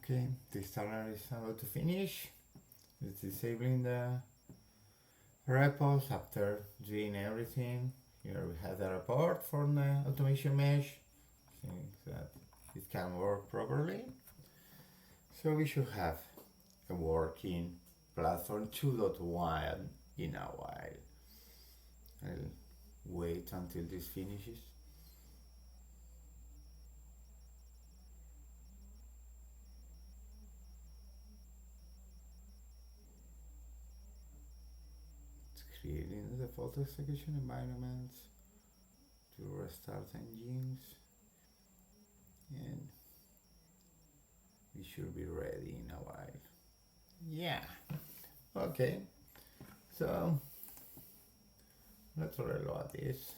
Okay, this tunnel is about to finish. It's disabling the repos after doing everything. Here we have the report from the automation mesh. I think that it can work properly. So we should have a working platform 2.1 in a while. I'll wait until this finishes. It's creating the default execution environments to restart engines, and we should be ready in a while. Yeah. Okay. So let's reload this.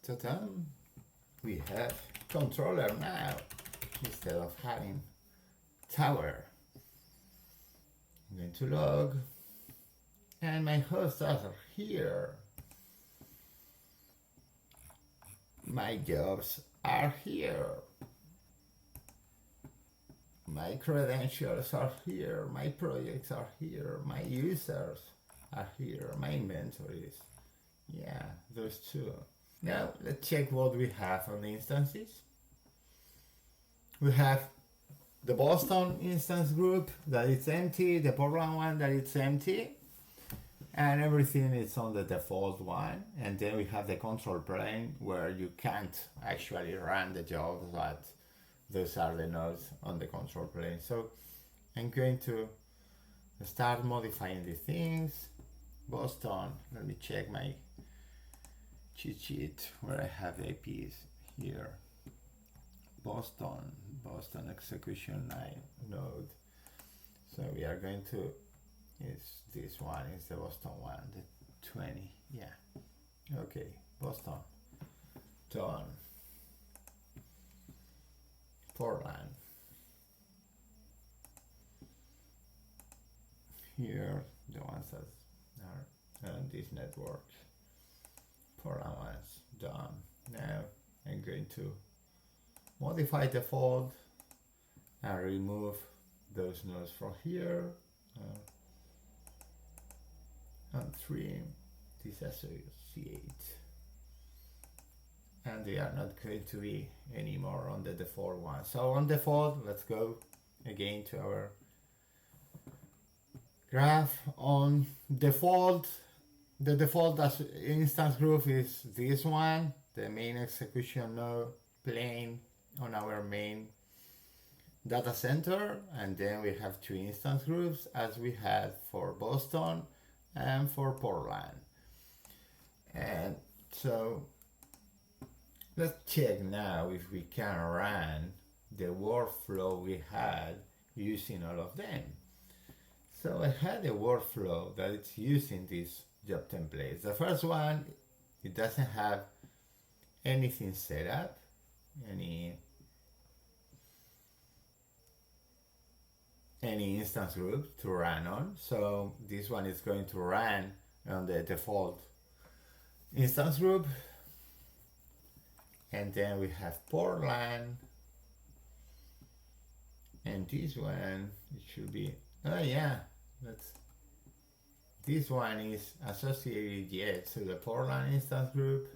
Ta-da! We have controller now instead of having tower. I'm going to log, and my hosts are here. My jobs are here. My credentials are here. My projects are here. My users are here. My inventories. Yeah, those two. Now let's check what we have on the instances. We have the Boston instance group that is empty, the Portland one that it's empty, and everything is on the default one. And then we have the control plane where you can't actually run the jobs, but those are the nodes on the control plane. So I'm going to start modifying the things. Boston, let me check my cheat sheet where I have the APs here. Boston execution node. So we are going to, is this one, is the Boston one, the 20, yeah. Okay, Boston, done. Portland. Here, the ones that are on this network. Portland ones, done. Now I'm going to modify default and remove those nodes from here and trim disassociate, and they are not going to be anymore on the default one. So on default, let's go again to our graph. On default, the default as instance group is this one, the main execution node plane on our main data center, and then we have two instance groups as we had for Boston and for Portland. And so let's check now if we can run the workflow we had using all of them. So I had a workflow that it's using these job templates. The first one, it doesn't have anything set up, any instance group to run on. So this one is going to run on the default instance group. And then we have Portland. And this one, it should be, oh yeah, this one is associated yet to the Portland instance group.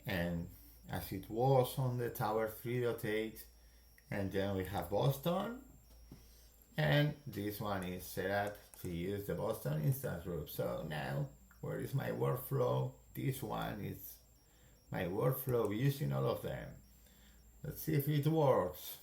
And as it was on the tower 3.8, and then we have Boston, and this one is set up to use the Boston instance group. So now, where is my workflow? This one is my workflow using all of them. Let's see if it works.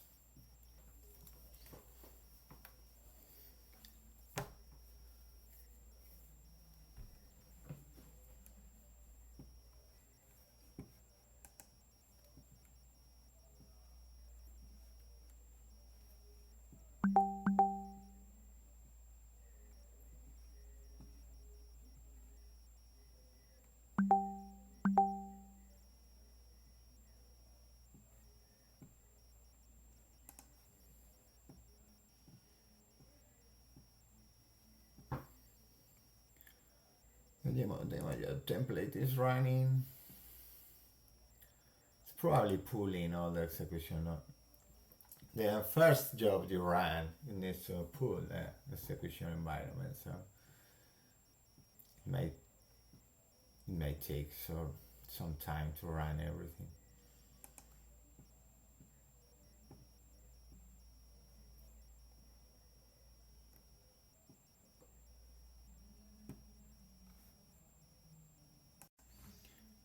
demo job template is running. It's probably pulling all the execution. The first job you ran, it needs to pull the execution environment, so it may take some time to run everything.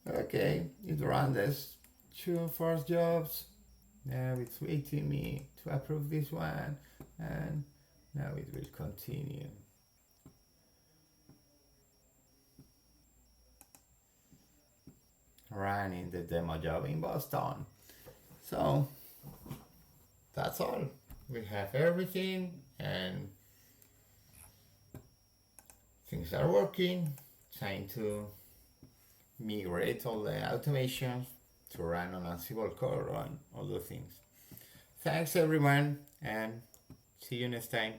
Okay, it ran this two first jobs. Now it's waiting me to approve this one, and now it will continue. Running the demo job in Boston. So that's all. We have everything and things are working. Trying to migrate all the automations to run on Ansible core on all those things. Thanks everyone and see you next time.